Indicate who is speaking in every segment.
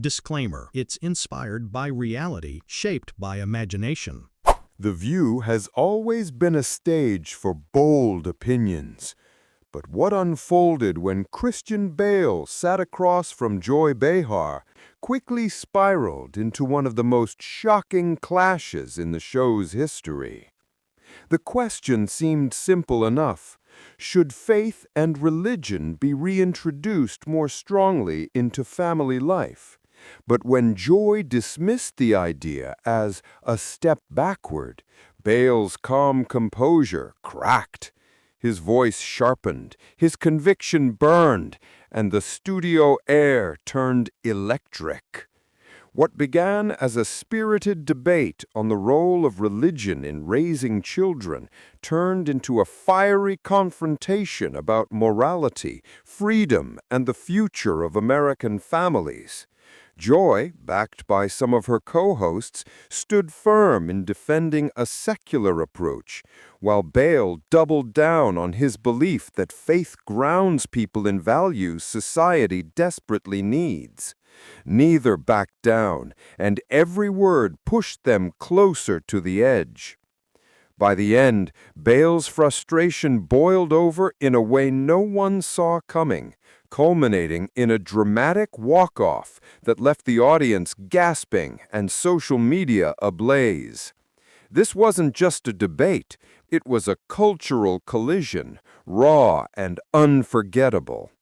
Speaker 1: Disclaimer: it's inspired by reality, shaped by imagination.
Speaker 2: The View has always been a stage for bold opinions. But what unfolded when Christian Bale sat across from Joy Behar quickly spiraled into one of the most shocking clashes in the show's history. The question seemed simple enough. Should faith and religion be reintroduced more strongly into family life? But when Joy dismissed the idea as a step backward, Bale's calm composure cracked. His voice sharpened, his conviction burned, and the studio air turned electric. What began as a spirited debate on the role of religion in raising children turned into a fiery confrontation about morality, freedom, and the future of American families. Joy, backed by some of her co-hosts, stood firm in defending a secular approach, while Bale doubled down on his belief that faith grounds people in values society desperately needs. Neither backed down, and every word pushed them closer to the edge. By the end, Bale's frustration boiled over in a way no one saw coming, culminating in a dramatic walk-off that left the audience gasping and social media ablaze. This wasn't just a debate, it was a cultural collision, raw and unforgettable.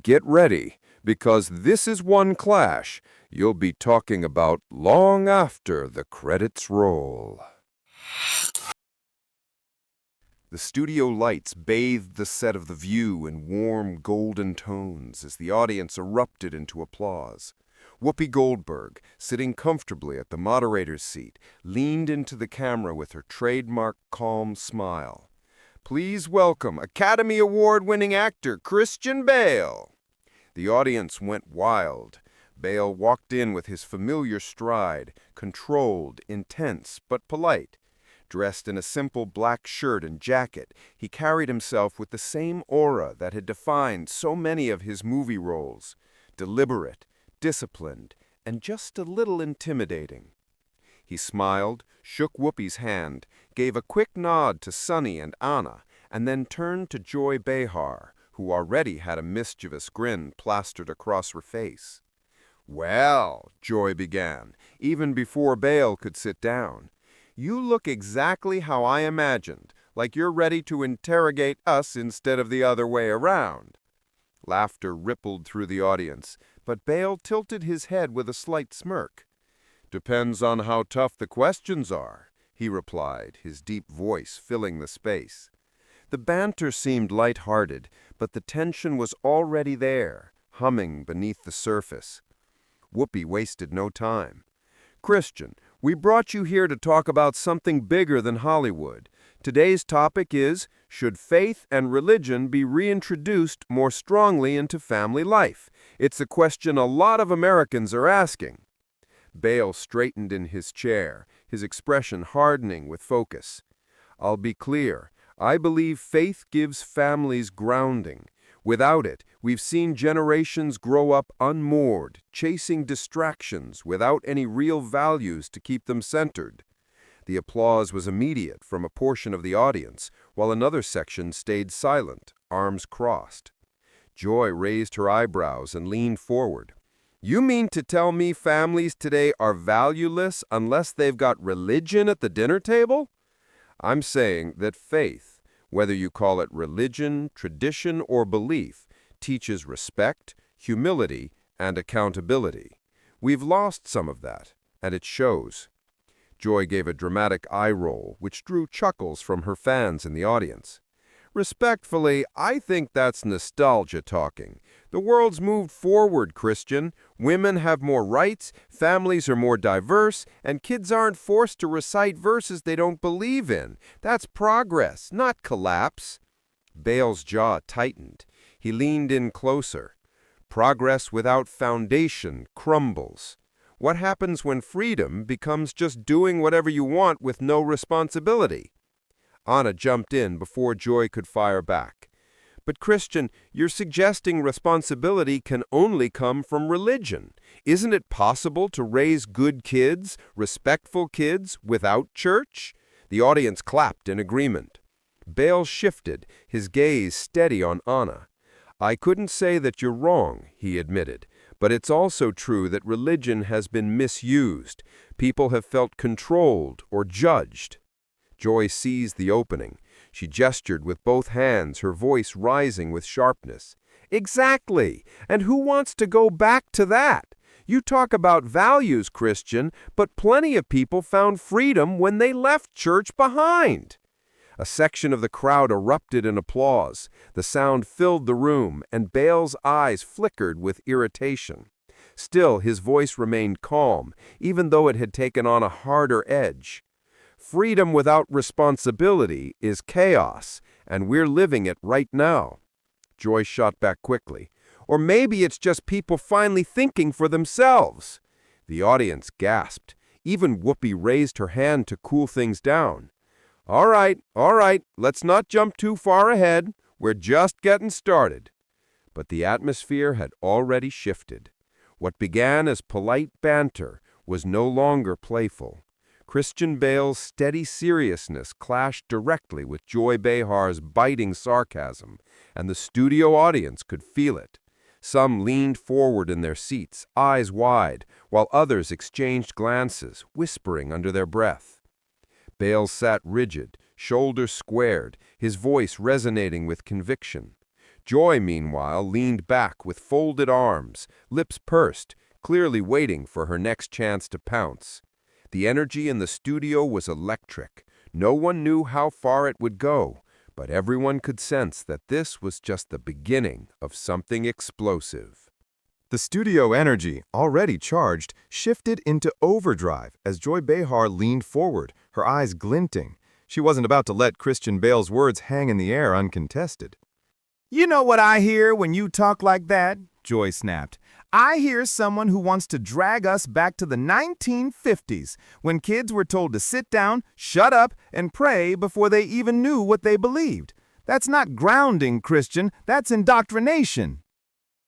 Speaker 2: Get ready, because this is one clash you'll be talking about long after the credits roll. The studio lights bathed the set of The View in warm, golden tones as the audience erupted into applause. Whoopi Goldberg, sitting comfortably at the moderator's seat, leaned into the camera with her trademark calm smile. "Please welcome Academy Award-winning actor Christian Bale." The audience went wild. Bale walked in with his familiar stride, controlled, intense, but polite. Dressed in a simple black shirt and jacket, he carried himself with the same aura that had defined so many of his movie roles. Deliberate, disciplined, and just a little intimidating. He smiled, shook Whoopi's hand, gave a quick nod to Sonny and Anna, and then turned to Joy Behar, who already had a mischievous grin plastered across her face. "Well," Joy began, even before Bale could sit down, "you look exactly how I imagined, like you're ready to interrogate us instead of the other way around." Laughter rippled through the audience, but Bale tilted his head with a slight smirk. "Depends on how tough the questions are," he replied, his deep voice filling the space. The banter seemed light-hearted, but the tension was already there, humming beneath the surface. Whoopi wasted no time. "Christian, we brought you here to talk about something bigger than Hollywood. Today's topic is, should faith and religion be reintroduced more strongly into family life? It's a question a lot of Americans are asking." Bale straightened in his chair, his expression hardening with focus. "I'll be clear. I believe faith gives families grounding. Without it, we've seen generations grow up unmoored, chasing distractions without any real values to keep them centered." The applause was immediate from a portion of the audience, while another section stayed silent, arms crossed. Joy raised her eyebrows and leaned forward. "You mean to tell me families today are valueless unless they've got religion at the dinner table?" "I'm saying that faith, whether you call it religion, tradition, or belief, teaches respect, humility, and accountability. We've lost some of that, and it shows." Joy gave a dramatic eye roll, which drew chuckles from her fans in the audience. "Respectfully, I think that's nostalgia talking. The world's moved forward, Christian. Women have more rights, families are more diverse, and kids aren't forced to recite verses they don't believe in. That's progress, not collapse." Bale's jaw tightened. He leaned in closer. "Progress without foundation crumbles. What happens when freedom becomes just doing whatever you want with no responsibility?" Anna jumped in before Joy could fire back. But Christian, you're suggesting responsibility can only come from religion. Isn't it possible to raise good kids, respectful kids, without church? The audience clapped in agreement. Bale shifted, his gaze steady on Anna. I couldn't say that you're wrong, he admitted, but it's also true that religion has been misused. People have felt controlled or judged. Joy seized the opening. She gestured with both hands, her voice rising with sharpness. Exactly! And who wants to go back to that? You talk about values, Christian, but plenty of people found freedom when they left church behind. A section of the crowd erupted in applause. The sound filled the room, and Bale's eyes flickered with irritation. Still, his voice remained calm, even though it had taken on a harder edge. Freedom without responsibility is chaos, and we're living it right now. Joy shot back quickly. Or maybe it's just people finally thinking for themselves. The audience gasped. Even Whoopi raised her hand to cool things down. All right, let's not jump too far ahead. We're just getting started. But the atmosphere had already shifted. What began as polite banter was no longer playful. Christian Bale's steady seriousness clashed directly with Joy Behar's biting sarcasm, and the studio audience could feel it. Some leaned forward in their seats, eyes wide, while others exchanged glances, whispering under their breath. Bale sat rigid, shoulders squared, his voice resonating with conviction. Joy, meanwhile, leaned back with folded arms, lips pursed, clearly waiting for her next chance to pounce. The energy in the studio was electric. No one knew how far it would go, but everyone could sense that this was just the beginning of something explosive.
Speaker 3: The studio energy, already charged, shifted into overdrive as Joy Behar leaned forward, her eyes glinting. She wasn't about to let Christian Bale's words hang in the air uncontested.
Speaker 4: You know what I hear when you talk like that? Joy snapped. I hear someone who wants to drag us back to the 1950s, when kids were told to sit down, shut up, and pray before they even knew what they believed. That's not grounding, Christian. That's indoctrination.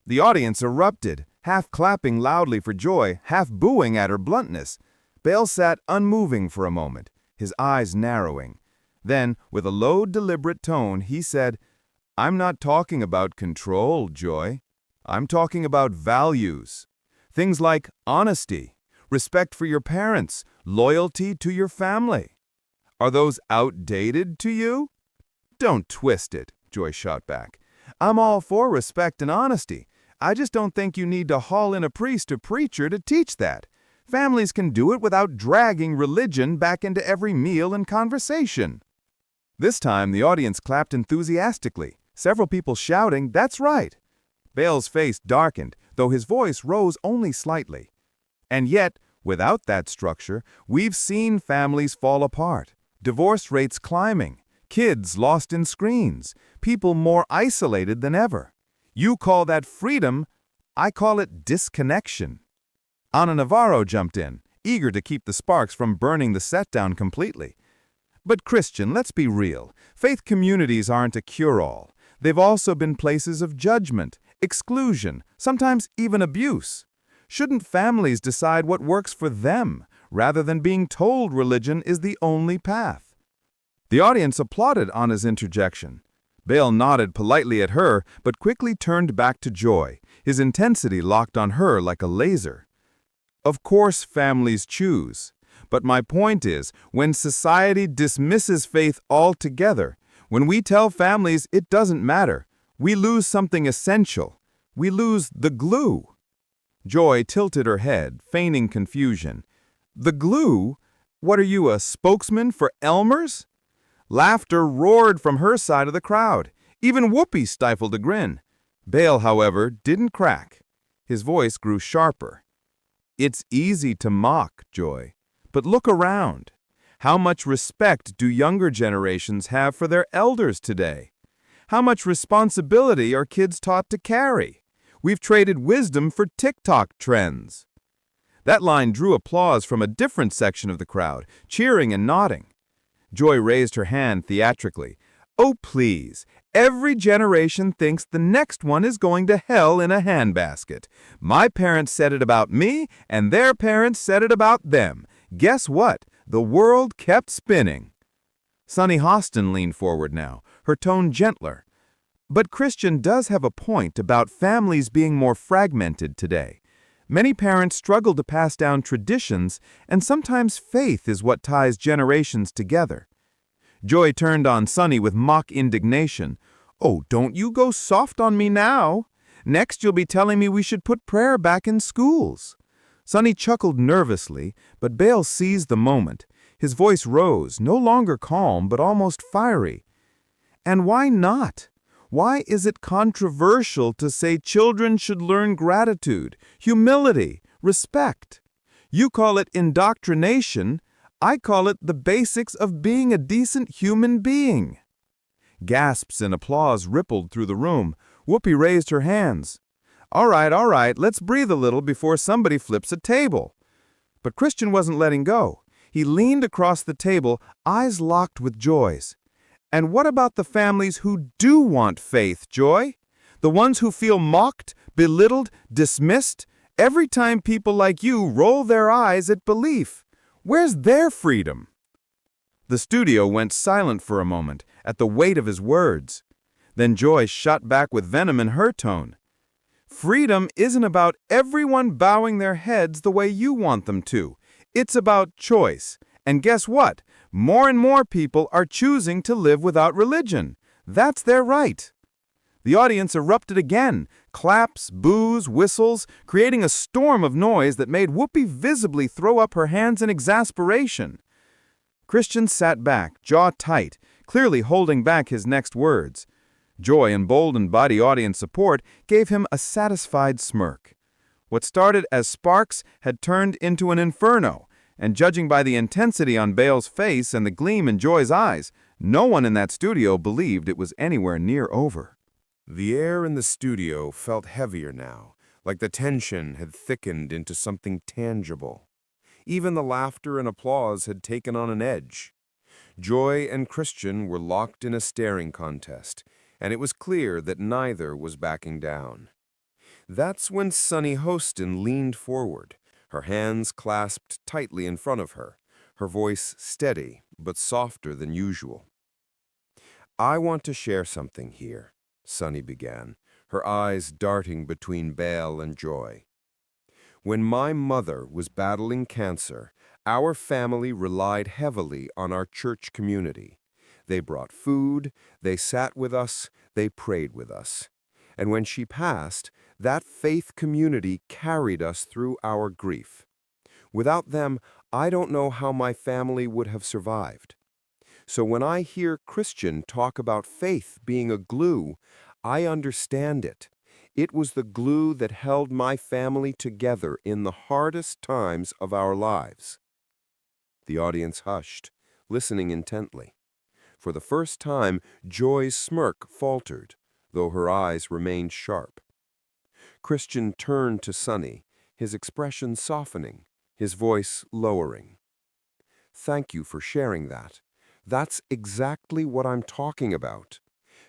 Speaker 4: The audience erupted, half clapping loudly for Joy, half booing at her bluntness. Bale sat unmoving for a moment, his eyes narrowing. Then, with a low, deliberate tone, he said, I'm not talking about control, Joy. I'm talking about values. Things like honesty, respect for your parents, loyalty to your family. Are those outdated to you? Don't twist it, Joy shot back. I'm all for respect and honesty. I just don't think you need to haul in a priest or preacher to teach that. Families can do it without dragging religion back into every meal and conversation. This time, the audience clapped enthusiastically, several people shouting, "That's right!" Bale's face darkened, though his voice rose only slightly. And yet, without that structure, we've seen families fall apart, divorce rates climbing, kids lost in screens, people more isolated than ever. You call that freedom, I call it disconnection. Ana Navarro jumped in, eager to keep the sparks from burning the set down completely. But Christian, let's be real. Faith communities aren't a cure-all. They've also been places of judgment, exclusion, sometimes even abuse. Shouldn't families decide what works for them, rather than being told religion is the only path? The audience applauded Anna's interjection. Bale nodded politely at her, but quickly turned back to Joy, his intensity locked on her like a laser. Of course families choose. But my point is, when society dismisses faith altogether, when we tell families it doesn't matter, we lose something essential. We lose the glue. Joy tilted her head, feigning confusion. The glue? What are you, a spokesman for Elmer's? Laughter roared from her side of the crowd. Even Whoopi stifled a grin. Bale, however, didn't crack. His voice grew sharper. It's easy to mock, Joy. But look around. How much respect do younger generations have for their elders today? How much responsibility are kids taught to carry? We've traded wisdom for TikTok trends. That line drew applause from a different section of the crowd, cheering and nodding. Joy raised her hand theatrically. Oh, please. Every generation thinks the next one is going to hell in a handbasket. My parents said it about me, and their parents said it about them. Guess what? The world kept spinning. Sunny Hostin leaned forward now, her tone gentler. But Christian does have a point about families being more fragmented today. Many parents struggle to pass down traditions, and sometimes faith is what ties generations together. Joy turned on Sunny with mock indignation. Oh, don't you go soft on me now. Next you'll be telling me we should put prayer back in schools. Sunny chuckled nervously, but Bale seized the moment. His voice rose, no longer calm, but almost fiery. And why not? Why is it controversial to say children should learn gratitude, humility, respect? You call it indoctrination. I call it the basics of being a decent human being. Gasps and applause rippled through the room. Whoopi raised her hands. All right, let's breathe a little before somebody flips a table. But Christian wasn't letting go. He leaned across the table, eyes locked with Joy's. And what about the families who do want faith, Joy? The ones who feel mocked, belittled, dismissed, every time people like you roll their eyes at belief. Where's their freedom? The studio went silent for a moment at the weight of his words. Then Joy shot back with venom in her tone. Freedom isn't about everyone bowing their heads the way you want them to. It's about choice. And guess what? More and more people are choosing to live without religion. That's their right. The audience erupted again, claps, boos, whistles, creating a storm of noise that made Whoopi visibly throw up her hands in exasperation. Christian sat back, jaw tight, clearly holding back his next words. Joy, emboldened by the audience support, gave him a satisfied smirk. What started as sparks had turned into an inferno, and judging by the intensity on Bale's face and the gleam in Joy's eyes, no one in that studio believed it was anywhere near over.
Speaker 2: The air in the studio felt heavier now, like the tension had thickened into something tangible. Even the laughter and applause had taken on an edge. Joy and Christian were locked in a staring contest, and it was clear that neither was backing down. That's when Sunny Hostin leaned forward, her hands clasped tightly in front of her, her voice steady but softer than usual. I want to share something here, Sunny began, her eyes darting between Bale and Joy. When my mother was battling cancer, our family relied heavily on our church community. They brought food, they sat with us, they prayed with us. And when she passed, that faith community carried us through our grief. Without them, I don't know how my family would have survived. So when I hear Christian talk about faith being a glue, I understand it. It was the glue that held my family together in the hardest times of our lives. The audience hushed, listening intently. For the first time, Joy's smirk faltered, though her eyes remained sharp. Christian turned to Sunny, his expression softening, his voice lowering. Thank you for sharing that. That's exactly what I'm talking about.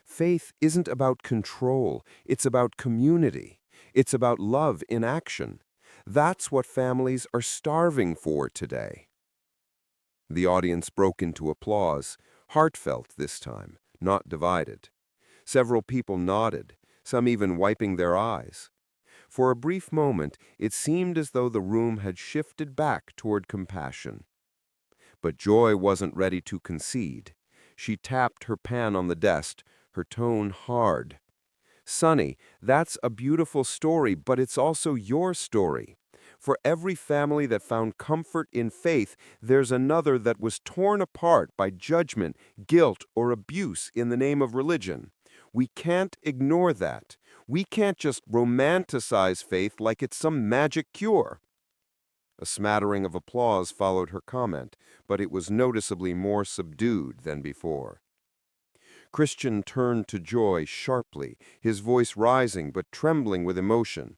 Speaker 2: Faith isn't about control, it's about community. It's about love in action. That's what families are starving for today. The audience broke into applause, heartfelt this time, not divided. Several people nodded, some even wiping their eyes. For a brief moment, it seemed as though the room had shifted back toward compassion. But Joy wasn't ready to concede. She tapped her pan on the desk, her tone hard. Sunny, that's a beautiful story, but it's also your story. For every family that found comfort in faith, there's another that was torn apart by judgment, guilt, or abuse in the name of religion. We can't ignore that. We can't just romanticize faith like it's some magic cure. A smattering of applause followed her comment, but it was noticeably more subdued than before. Christian turned to Joy sharply, his voice rising but trembling with emotion.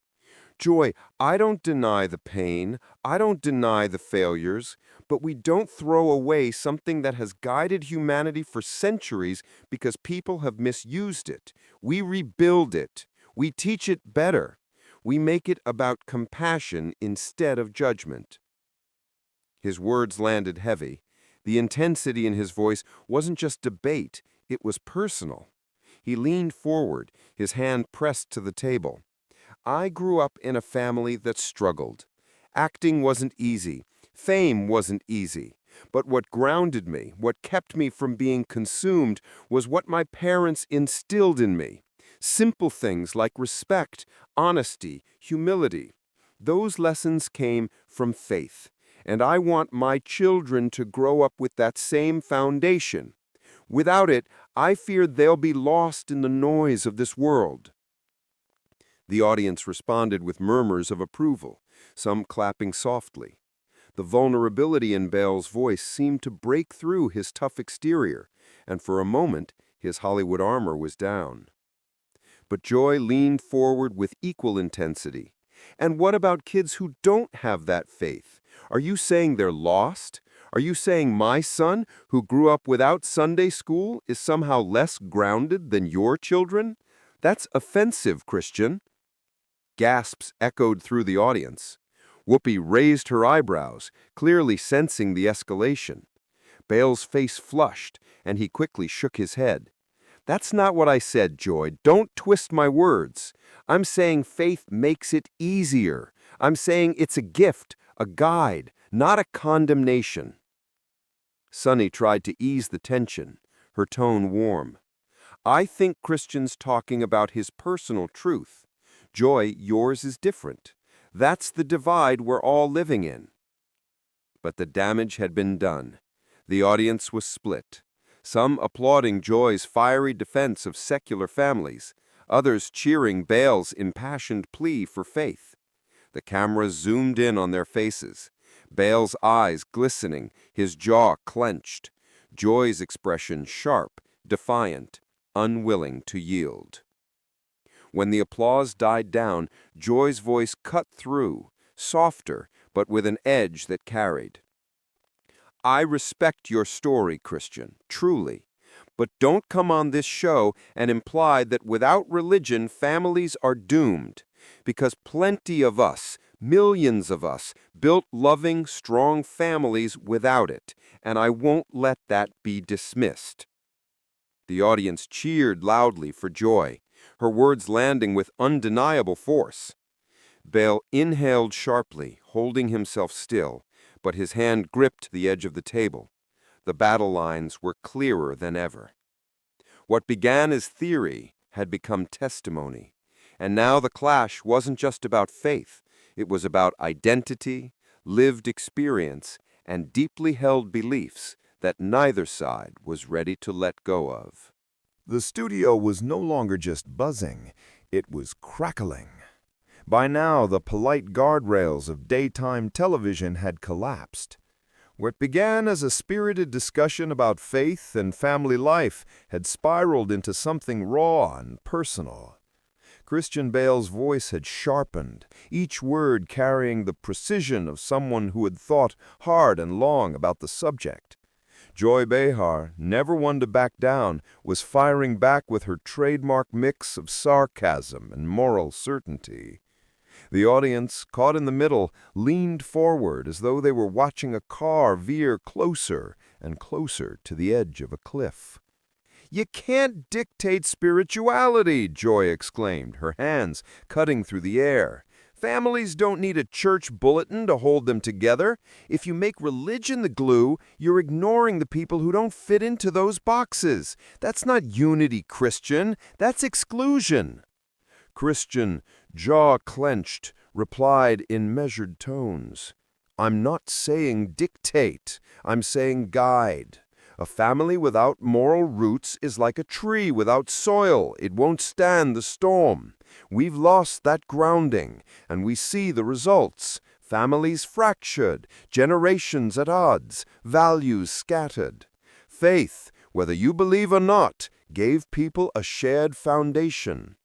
Speaker 2: Joy, I don't deny the pain, I don't deny the failures, but we don't throw away something that has guided humanity for centuries because people have misused it. We rebuild it. We teach it better. We make it about compassion instead of judgment. His words landed heavy. The intensity in his voice wasn't just debate, it was personal. He leaned forward, his hand pressed to the table. I grew up in a family that struggled. Acting wasn't easy. Fame wasn't easy. But what grounded me, what kept me from being consumed, was what my parents instilled in me. Simple things like respect, honesty, humility. Those lessons came from faith, and I want my children to grow up with that same foundation. Without it, I fear they'll be lost in the noise of this world. The audience responded with murmurs of approval, some clapping softly. The vulnerability in Bale's voice seemed to break through his tough exterior, and for a moment, his Hollywood armor was down. But Joy leaned forward with equal intensity. And what about kids who don't have that faith? Are you saying they're lost? Are you saying my son, who grew up without Sunday school, is somehow less grounded than your children? That's offensive, Christian. Gasps echoed through the audience. Whoopi raised her eyebrows, clearly sensing the escalation. Bale's face flushed, and he quickly shook his head. That's not what I said, Joy. Don't twist my words. I'm saying faith makes it easier. I'm saying it's a gift, a guide, not a condemnation. Sunny tried to ease the tension, her tone warm. I think Christian's talking about his personal truth. Joy, yours is different. That's the divide we're all living in. But the damage had been done. The audience was split. Some applauding Joy's fiery defense of secular families, others cheering Bale's impassioned plea for faith. The cameras zoomed in on their faces, Bale's eyes glistening, his jaw clenched, Joy's expression sharp, defiant, unwilling to yield. When the applause died down, Joy's voice cut through, softer, but with an edge that carried. I respect your story, Christian, truly. But don't come on this show and imply that without religion, families are doomed. Because plenty of us, millions of us, built loving, strong families without it, and I won't let that be dismissed. The audience cheered loudly for Joy, her words landing with undeniable force. Bale inhaled sharply, holding himself still, but his hand gripped the edge of the table. The battle lines were clearer than ever. What began as theory had become testimony, and now the clash wasn't just about faith. It was about identity, lived experience, and deeply held beliefs that neither side was ready to let go of.
Speaker 4: The studio was no longer just buzzing, it was crackling. By now, the polite guardrails of daytime television had collapsed. What began as a spirited discussion about faith and family life had spiraled into something raw and personal. Christian Bale's voice had sharpened, each word carrying the precision of someone who had thought hard and long about the subject. Joy Behar, never one to back down, was firing back with her trademark mix of sarcasm and moral certainty. The audience, caught in the middle, leaned forward as though they were watching a car veer closer and closer to the edge of a cliff. "You can't dictate spirituality," Joy exclaimed, her hands cutting through the air. "Families don't need a church bulletin to hold them together. If you make religion the glue, you're ignoring the people who don't fit into those boxes. That's not unity, Christian. That's exclusion." Christian, jaw clenched, replied in measured tones. "I'm not saying dictate. I'm saying guide. A family without moral roots is like a tree without soil. It won't stand the storm. We've lost that grounding, and we see the results. Families fractured, generations at odds, values scattered. Faith, whether you believe or not, gave people a shared foundation."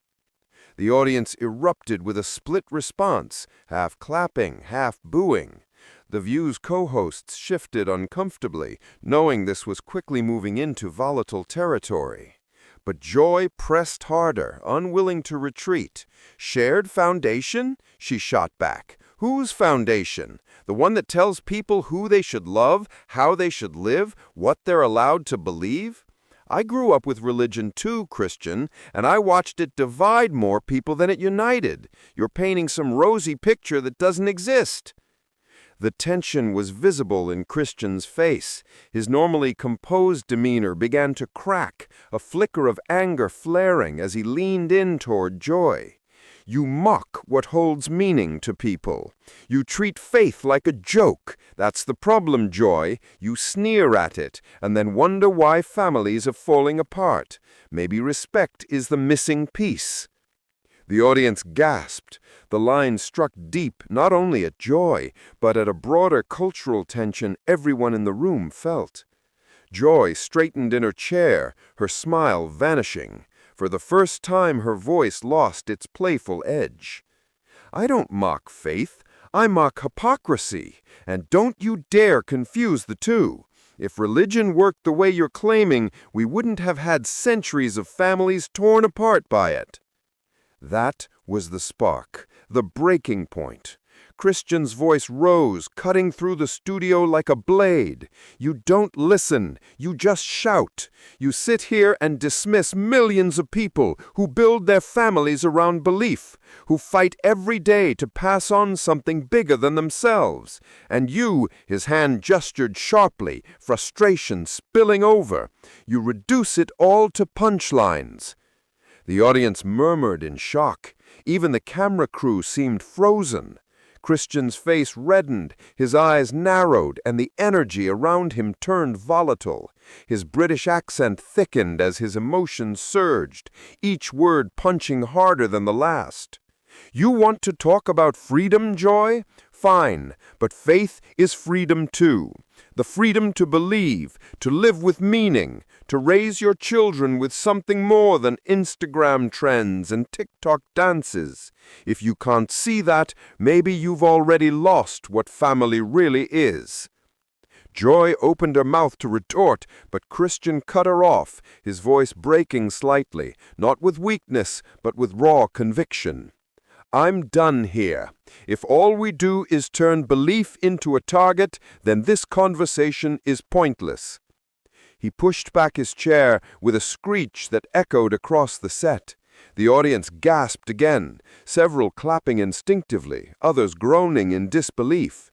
Speaker 2: The audience erupted with a split response, half clapping, half booing. The View's co-hosts shifted uncomfortably, knowing this was quickly moving into volatile territory. But Joy pressed harder, unwilling to retreat. "Shared foundation?" she shot back. "Whose foundation? The one that tells people who they should love, how they should live, what they're allowed to believe? I grew up with religion too, Christian, and I watched it divide more people than it united. You're painting some rosy picture that doesn't exist." The tension was visible in Christian's face. His normally composed demeanor began to crack, a flicker of anger flaring as he leaned in toward Joy. "You mock what holds meaning to people. You treat faith like a joke. That's the problem, Joy. You sneer at it, and then wonder why families are falling apart. Maybe respect is the missing piece." The audience gasped. The line struck deep not only at Joy, but at a broader cultural tension everyone in the room felt. Joy straightened in her chair, her smile vanishing. For the first time her voice lost its playful edge. "I don't mock faith. I mock hypocrisy. And don't you dare confuse the two. If religion worked the way you're claiming, we wouldn't have had centuries of families torn apart by it." That was the spark, the breaking point. Christian's voice rose, cutting through the studio like a blade. "You don't listen. You just shout. You sit here and dismiss millions of people who build their families around belief, who fight every day to pass on something bigger than themselves. And you," his hand gestured sharply, frustration spilling over, "you reduce it all to punchlines." The audience murmured in shock. Even the camera crew seemed frozen. Christian's face reddened, his eyes narrowed, and the energy around him turned volatile. His British accent thickened as his emotions surged, each word punching harder than the last. "You want to talk about freedom, Joy? Fine, but faith is freedom too. The freedom to believe, to live with meaning, to raise your children with something more than Instagram trends and TikTok dances. If you can't see that, maybe you've already lost what family really is." Joy opened her mouth to retort, but Christian cut her off, his voice breaking slightly, not with weakness, but with raw conviction. "I'm done here. If all we do is turn belief into a target, then this conversation is pointless." He pushed back his chair with a screech that echoed across the set. The audience gasped again, several clapping instinctively, others groaning in disbelief.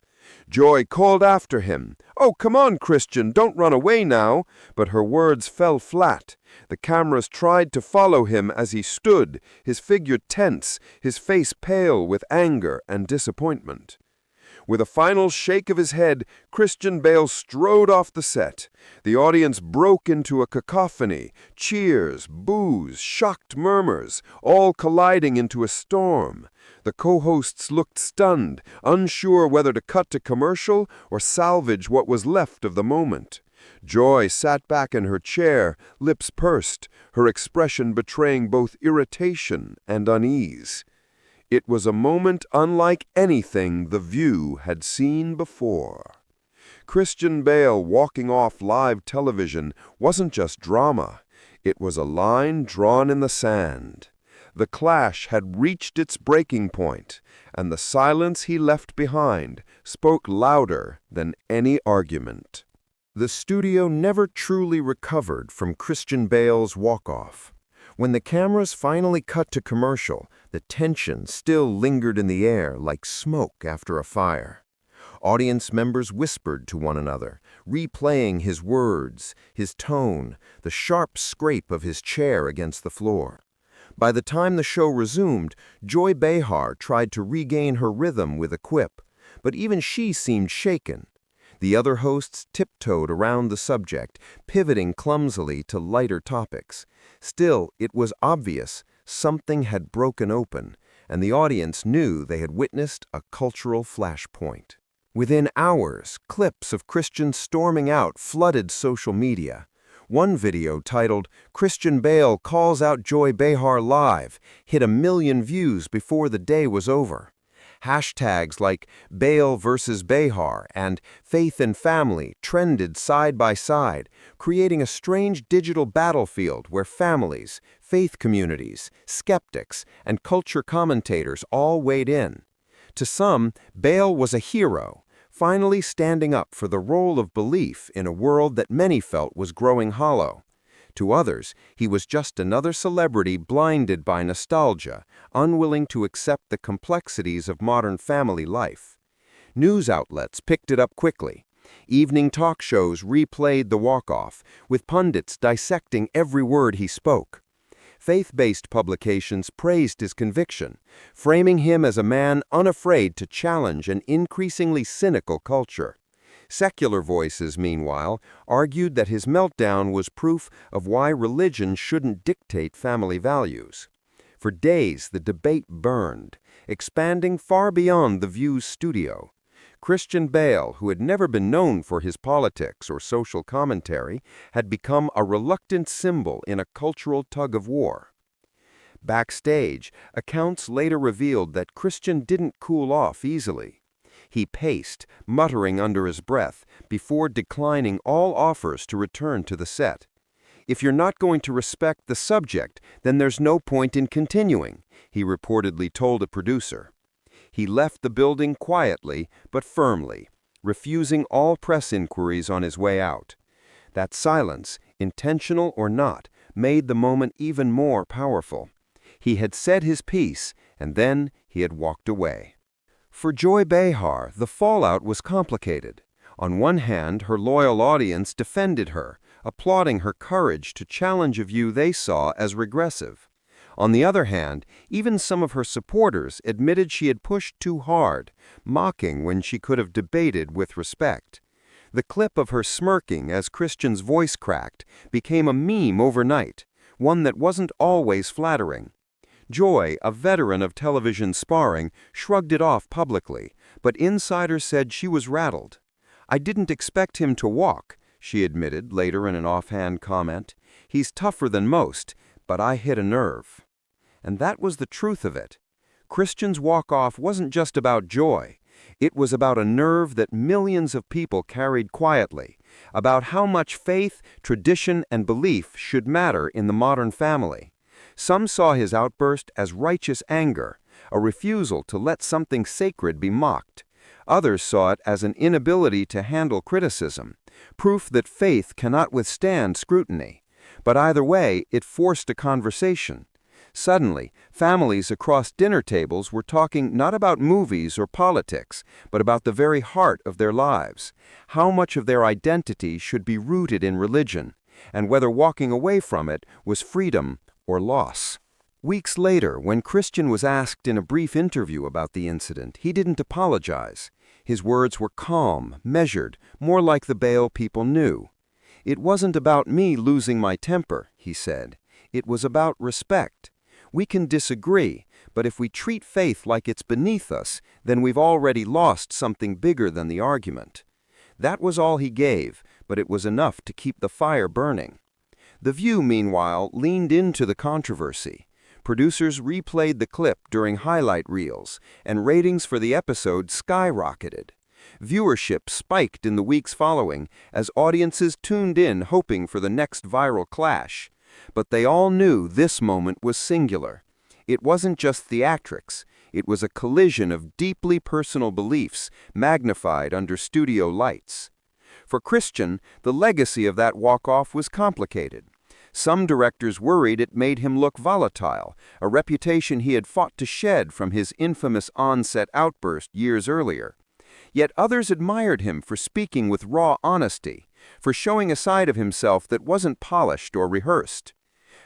Speaker 2: Joy called after him, "Oh, come on, Christian, don't run away now." But her words fell flat. The cameras tried to follow him as he stood, his figure tense, his face pale with anger and disappointment. With a final shake of his head, Christian Bale strode off the set. The audience broke into a cacophony, cheers, boos, shocked murmurs, all colliding into a storm. The co-hosts looked stunned, unsure whether to cut to commercial or salvage what was left of the moment. Joy sat back in her chair, lips pursed, her expression betraying both irritation and unease. It was a moment unlike anything The View had seen before. Christian Bale walking off live television wasn't just drama. It was a line drawn in the sand. The clash had reached its breaking point, and the silence he left behind spoke louder than any argument. The studio never truly recovered from Christian Bale's walk-off. When the cameras finally cut to commercial, the tension still lingered in the air like smoke after a fire. Audience members whispered to one another, replaying his words, his tone, the sharp scrape of his chair against the floor. By the time the show resumed, Joy Behar tried to regain her rhythm with a quip, but even she seemed shaken. The other hosts tiptoed around the subject, pivoting clumsily to lighter topics. Still, it was obvious something had broken open, and the audience knew they had witnessed a cultural flashpoint. Within hours, clips of Christian storming out flooded social media. One video titled, "Christian Bale Calls Out Joy Behar Live," hit 1 million views before the day was over. Hashtags like Bale versus Behar and Faith and Family trended side by side, creating a strange digital battlefield where families, faith communities, skeptics, and culture commentators all weighed in. To some, Bale was a hero, finally standing up for the role of belief in a world that many felt was growing hollow. To others, he was just another celebrity blinded by nostalgia, unwilling to accept the complexities of modern family life. News outlets picked it up quickly. Evening talk shows replayed the walk-off, with pundits dissecting every word he spoke. Faith-based publications praised his conviction, framing him as a man unafraid to challenge an increasingly cynical culture. Secular voices, meanwhile, argued that his meltdown was proof of why religion shouldn't dictate family values. For days, the debate burned, expanding far beyond the View's studio. Christian Bale, who had never been known for his politics or social commentary, had become a reluctant symbol in a cultural tug-of-war. Backstage, accounts later revealed that Christian didn't cool off easily. He paced, muttering under his breath, before declining all offers to return to the set. "If you're not going to respect the subject, then there's no point in continuing," he reportedly told a producer. He left the building quietly but firmly, refusing all press inquiries on his way out. That silence, intentional or not, made the moment even more powerful. He had said his piece, and then he had walked away. For Joy Behar, the fallout was complicated. On one hand, her loyal audience defended her, applauding her courage to challenge a view they saw as regressive. On the other hand, even some of her supporters admitted she had pushed too hard, mocking when she could have debated with respect. The clip of her smirking as Christian's voice cracked became a meme overnight, one that wasn't always flattering. Joy, a veteran of television sparring, shrugged it off publicly, but insiders said she was rattled. "I didn't expect him to walk," she admitted later in an offhand comment. "He's tougher than most, but I hit a nerve." And that was the truth of it. Christian's walk-off wasn't just about Joy. It was about a nerve that millions of people carried quietly, about how much faith, tradition, and belief should matter in the modern family. Some saw his outburst as righteous anger, a refusal to let something sacred be mocked. Others saw it as an inability to handle criticism, proof that faith cannot withstand scrutiny. But either way, it forced a conversation. Suddenly, families across dinner tables were talking not about movies or politics, but about the very heart of their lives, how much of their identity should be rooted in religion, and whether walking away from it was freedom or loss. Weeks later, when Christian was asked in a brief interview about the incident, he didn't apologize. His words were calm, measured, more like the Bale people knew. "It wasn't about me losing my temper," he said. "It was about respect. We can disagree, but if we treat faith like it's beneath us, then we've already lost something bigger than the argument." That was all he gave, but it was enough to keep the fire burning. The View, meanwhile, leaned into the controversy. Producers replayed the clip during highlight reels, and ratings for the episode skyrocketed. Viewership spiked in the weeks following as audiences tuned in hoping for the next viral clash. But they all knew this moment was singular. It wasn't just theatrics. It was a collision of deeply personal beliefs magnified under studio lights. For Christian, the legacy of that walk-off was complicated. Some directors worried it made him look volatile, a reputation he had fought to shed from his infamous on-set outburst years earlier. Yet others admired him for speaking with raw honesty, for showing a side of himself that wasn't polished or rehearsed.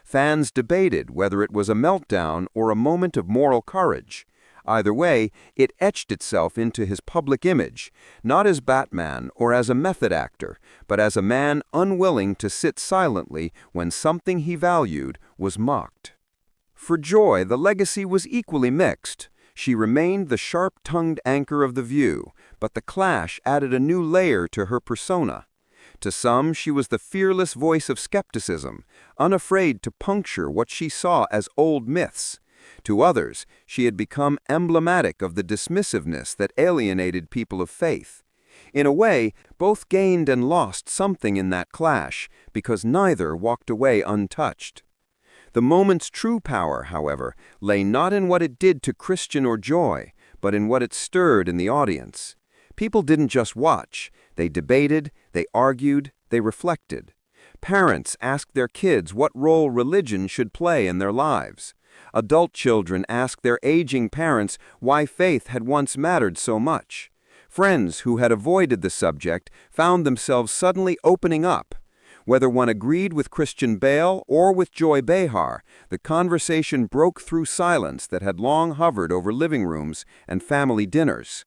Speaker 2: Fans debated whether it was a meltdown or a moment of moral courage. Either way, it etched itself into his public image, not as Batman or as a method actor, but as a man unwilling to sit silently when something he valued was mocked. For Joy, the legacy was equally mixed. She remained the sharp-tongued anchor of The View, but the clash added a new layer to her persona. To some, she was the fearless voice of skepticism, unafraid to puncture what she saw as old myths. To others, she had become emblematic of the dismissiveness that alienated people of faith. In a way, both gained and lost something in that clash, because neither walked away untouched. The moment's true power, however, lay not in what it did to Christian or Joy, but in what it stirred in the audience. People didn't just watch. They debated, they argued, they reflected. Parents asked their kids what role religion should play in their lives. Adult children asked their aging parents why faith had once mattered so much. Friends who had avoided the subject found themselves suddenly opening up. Whether one agreed with Christian Bale or with Joy Behar, the conversation broke through silence that had long hovered over living rooms and family dinners.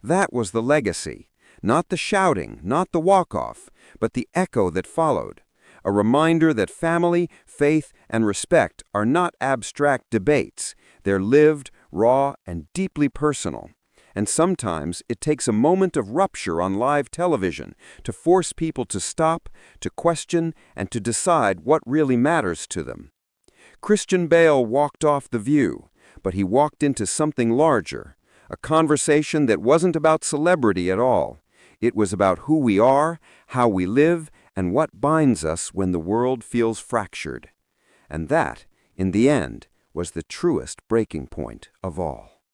Speaker 2: That was the legacy. Not the shouting, not the walk-off, but the echo that followed. A reminder that family, faith, and respect are not abstract debates. They're lived, raw, and deeply personal. And sometimes it takes a moment of rupture on live television to force people to stop, to question, and to decide what really matters to them. Christian Bale walked off The View, but he walked into something larger, a conversation that wasn't about celebrity at all. It was about who we are, how we live, and what binds us when the world feels fractured. And that, in the end, was the truest breaking point of all.